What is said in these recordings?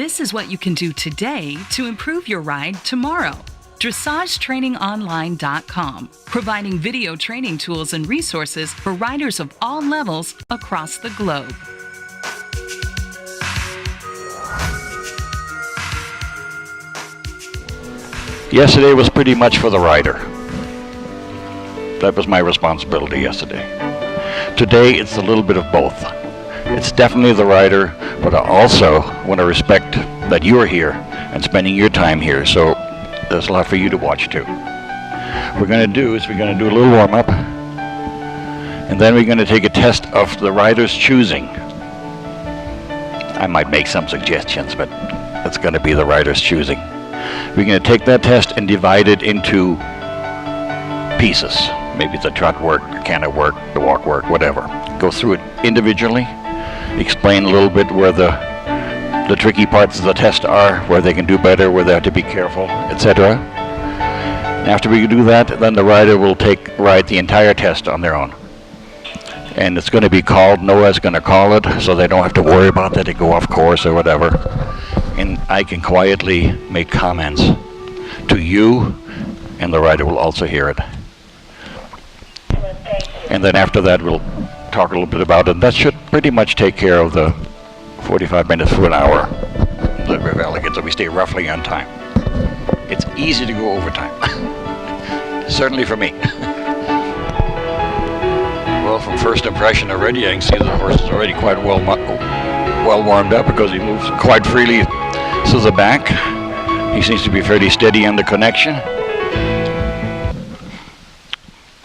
This is what you can do today to improve your ride tomorrow. DressageTrainingOnline.com, providing video training tools and resources for riders of all levels across the globe. Yesterday was pretty much for the rider. That was my responsibility yesterday. Today, it's a little bit of both. It's definitely the rider, but I also want to respect that you're here and spending your time here, so there's a lot for you to watch too. What we're going to do is we're going to do a little warm-up, and then we're going to take a test of the rider's choosing. I might make some suggestions, but it's going to be the rider's choosing. We're going to take that test and divide it into pieces. Maybe the trot work, the canter work, the walk work, whatever. Go through it individually, explain a little bit where the tricky parts of the test are, where they can do better, where they have to be careful, etc. After we do that, then the rider will ride the entire test on their own. And it's going to be called, Noah's going to call it, so they don't have to worry about that, they go off course or whatever. And I can quietly make comments to you, and the rider will also hear it. And then after that, we'll talk a little bit about it. That should pretty much take care of the 45 minutes to an hour that we've allocated, so we stay roughly on time. It's easy to go over time. Certainly for me. Well, from first impression already, I can see that the horse is already quite well warmed up because he moves quite freely to the back. He seems to be fairly steady on the connection.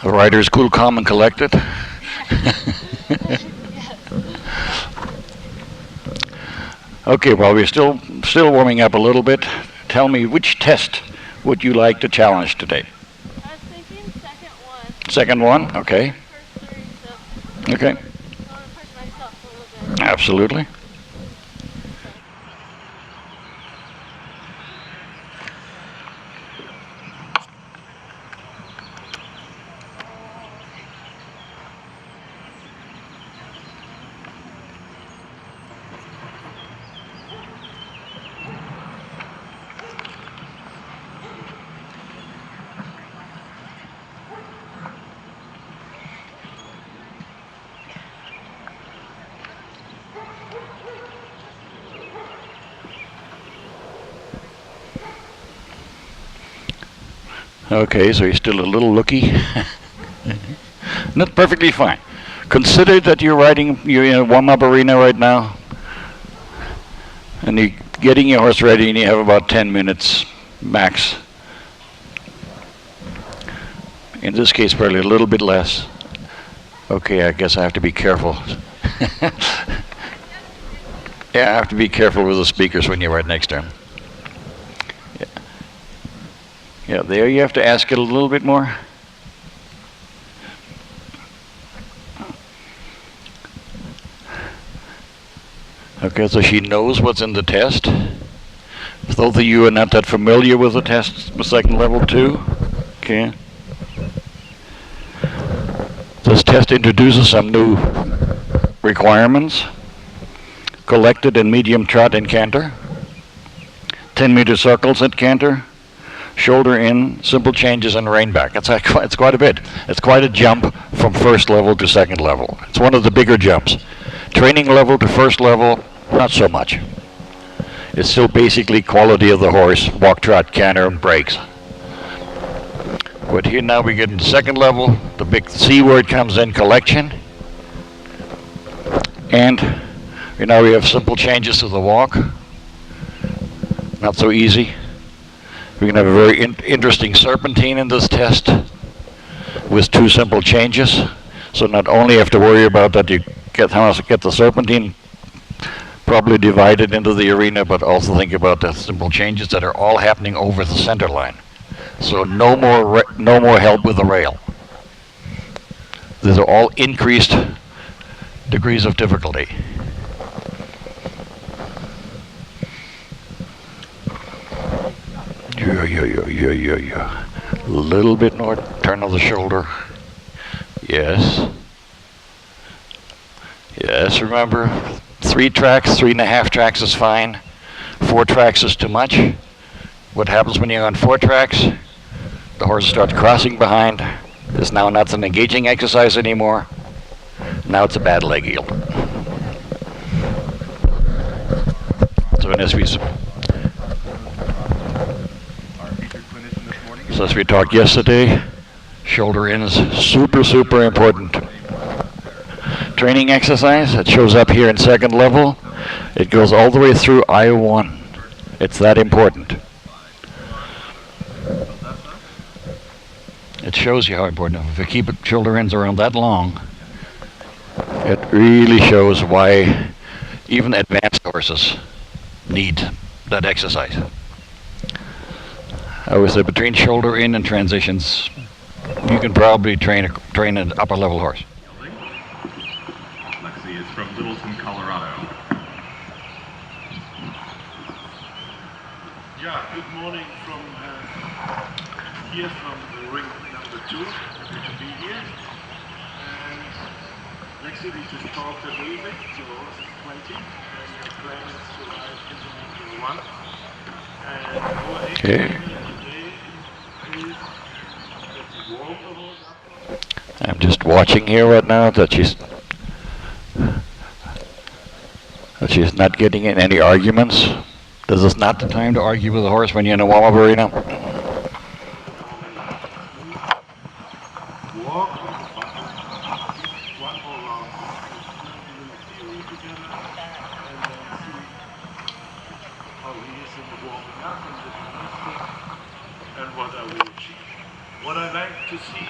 The rider is cool, calm, and collected. Okay, well, we're still warming up a little bit. Tell me, which test would you like to challenge today? I was thinking second one. Second one? Okay. First three, so Okay. I want to push myself a little bit. Absolutely. Okay, so you're still a little looky. Not perfectly fine. Consider that you're in a warm-up arena right now, and you're getting your horse ready, and you have about 10 minutes max. In this case, probably a little bit less. Okay, I guess I have to be careful. Yeah, I have to be careful with the speakers when you're right next to them. Yeah, there you have to ask it a little bit more. Okay, so she knows what's in the test. For those of you who are not that familiar with the test, the second level 2, okay. This test introduces some new requirements. Collected and medium trot in canter. 10-meter circles at canter. Shoulder in, simple changes, and rein back. It's quite a bit. It's quite a jump from first level to second level. It's one of the bigger jumps. Training level to first level, not so much. It's still basically quality of the horse, walk, trot, canter, and breaks. But here now we get into second level. The big C word comes in, collection. And now we have simple changes to the walk. Not so easy. We're going to have a very interesting serpentine in this test with 2 simple changes. So not only have to worry about that you get the serpentine properly divided into the arena, but also think about the simple changes that are all happening over the center line. So no more help with the rail. These are all increased degrees of difficulty. Yeah. A little bit more turn of the shoulder. Yes. Yes, remember, 3 tracks, 3.5 tracks is fine. 4 tracks is too much. What happens when you're on 4 tracks? The horse starts crossing behind. It's now not an engaging exercise anymore. Now it's a bad leg yield. So as we talked yesterday, shoulder in is super, super important. Training exercise, it shows up here in second level. It goes all the way through I1. It's that important. It shows you how important. If you keep it shoulder ends around that long, it really shows why even advanced horses need that exercise. I would say between shoulder in and transitions, you can probably train an upper level horse. Lexi is from Littleton, Colorado. Yeah, good morning from here from the ring number 2. Happy to be here. And Lexi, we just talked a little bit. The horse is 20, and your plan is to ride into 1. And our aim today is that you warm the horse up. I'm just watching here right now that she's not getting in any arguments. This is not the time to argue with a horse when you're in a warm-up arena. Walk on the button. One more round. Theory together, and then see how he is in the warming up and the domestic, and what I will achieve. What I like to see,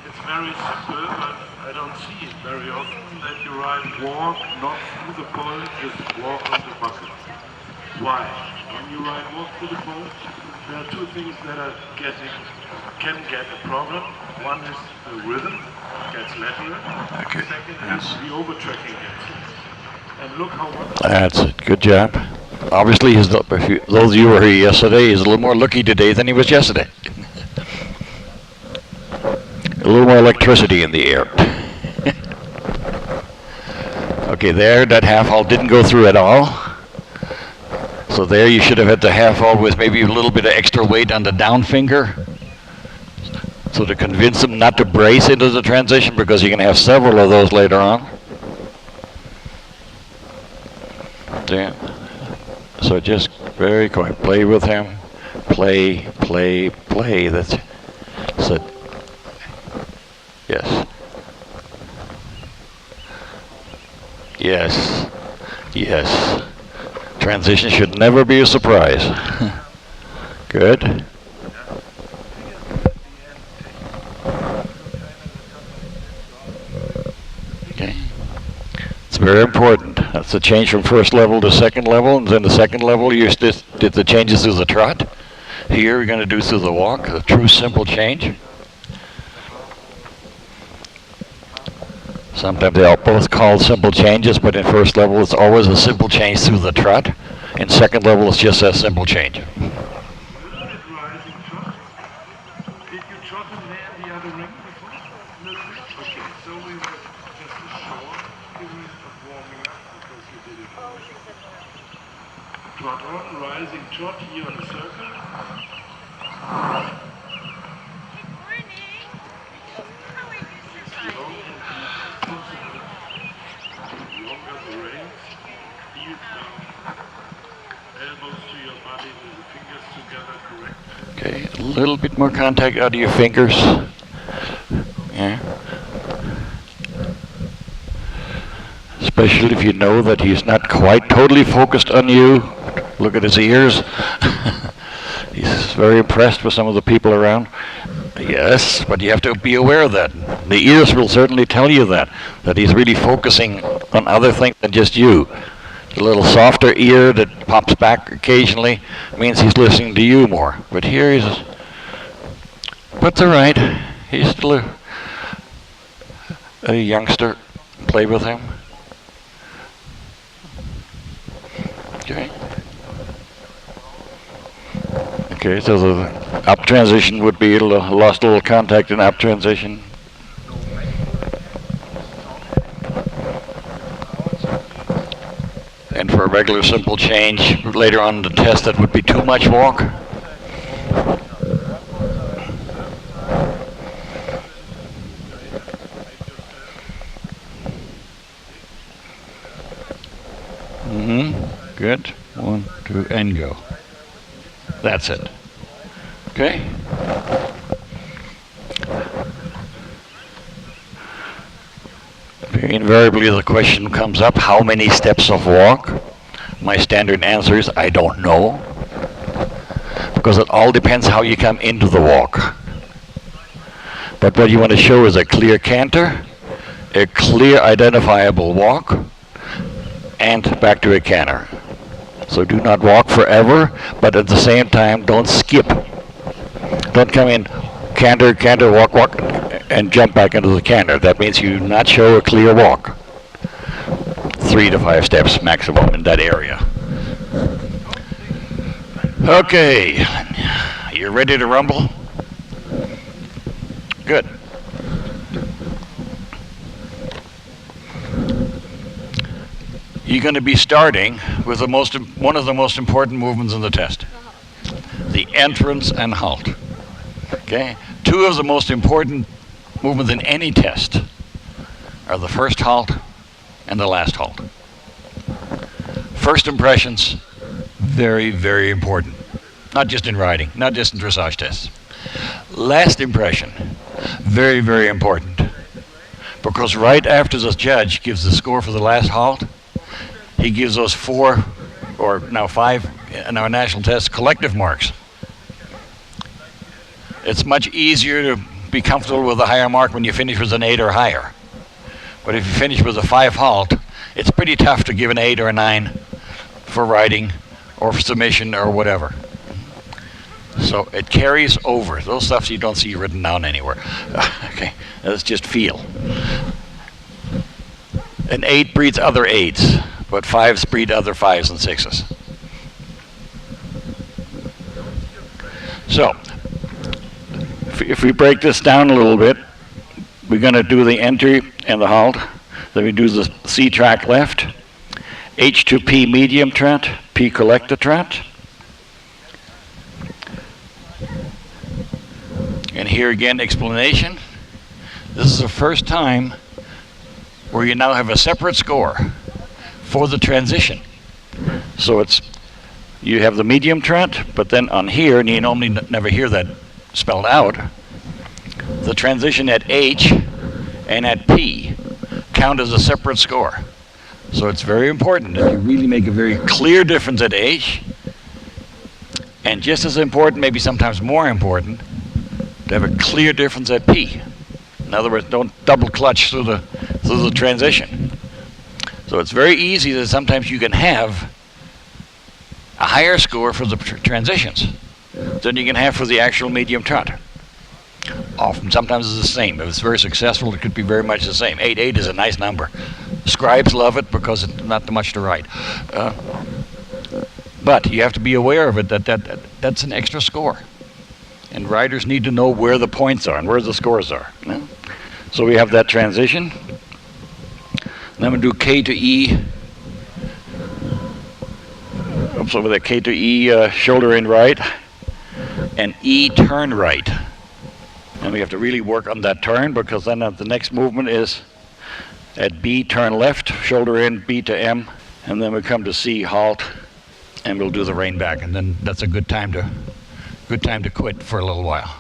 it's very simple, but I don't see it very often, that you ride walk, not through the point, just walk on the bucket. Why? When you ride walk through the point, there are 2 things that are can get a problem. One is the rhythm gets lateral. Okay. Second is the overtracking gets it. And look how much. That's it. Good job. Obviously, those of you who were here yesterday, he's a little more looky today than he was yesterday. A little more electricity in the air. Okay, there, that half halt didn't go through at all. So there you should have had the half halt with maybe a little bit of extra weight on the down finger. So to convince him not to brace into the transition, because you're going to have several of those later on. Yeah. So just very quick, play with him. Play, play, play. That's so. Yes. Yes. Yes. Transition should never be a surprise. Good. Okay. It's very important. That's the change from first level to second level, and then the second level you did the changes through the trot. Here we're going to do through the walk, a true simple change. Sometimes they are both called simple changes, but in first level it's always a simple change through the trot. In second level it's just a simple change. Did you trot and land the other ring before? No. Okay, so we were just a short period of warming up because you did it. Trot on, rising trot here on the circle. Longer the reins, heel down, elbows to your body with the fingers together, correct? Okay, a little bit more contact out of your fingers. Yeah. Especially if you know that he's not quite totally focused on you. Look at his ears. He's very impressed with some of the people around. Yes, but you have to be aware of that. The ears will certainly tell you that he's really focusing on other things than just you. The little softer ear that pops back occasionally means he's listening to you more. But here he's, but it's all right. He's still a youngster. Play with him. Okay. Okay, so the up transition would be lost a little contact in up transition. And for a regular simple change later on in the test, that would be too much walk. Good. 1, 2, and go. That's it. Okay? Very invariably the question comes up, how many steps of walk? My standard answer is, I don't know. Because it all depends how you come into the walk. But what you want to show is a clear canter, a clear identifiable walk, and back to a canter. So do not walk forever, but at the same time don't skip. Don't come in canter, canter, walk, walk, and jump back into the canter. That means you do not show a clear walk. 3 to 5 steps maximum in that area. Okay, you ready to rumble? Good. You're going to be starting with one of the most important movements in the test. The entrance and halt. Okay? 2 of the most important movements in any test are the first halt and the last halt. First impressions, very, very important. Not just in riding, not just in dressage tests. Last impression, very, very important. Because right after the judge gives the score for the last halt, he gives those 4, or now 5, in our national test, collective marks. It's much easier to be comfortable with a higher mark when you finish with an 8 or higher. But if you finish with a 5 halt, it's pretty tough to give an 8 or a 9 for riding or for submission or whatever. So it carries over. Those stuff you don't see written down anywhere. Okay, let's just feel. An 8 breeds other 8s, but 5s breed other 5s and 6s. So, if we break this down a little bit, we're going to do the entry and the halt. Then we do the C track left, H to P medium trot, P collector trot. And here again, explanation. This is the first time where you now have a separate score for the transition. So you have the medium trot, but then on here, and you normally never hear that spelled out, the transition at H and at P count as a separate score. So it's very important that you really make a very clear difference at H, and just as important, maybe sometimes more important, to have a clear difference at P. In other words, don't double clutch through the transition. So it's very easy that sometimes you can have a higher score for the transitions than you can have for the actual medium trot. Often, sometimes it's the same. If it's very successful, it could be very much the same. 8-8 is a nice number. Scribes love it because it's not too much to write. But you have to be aware of it, that's an extra score. And riders need to know where the points are and where the scores are. Yeah? So we have that transition. Then we do K to E. Oops, over there, K to E, shoulder in right, and E turn right. And we have to really work on that turn, because then the next movement is at B, turn left, shoulder in, B to M, and then we come to C, halt, and we'll do the rein back, and then that's a good time to quit for a little while.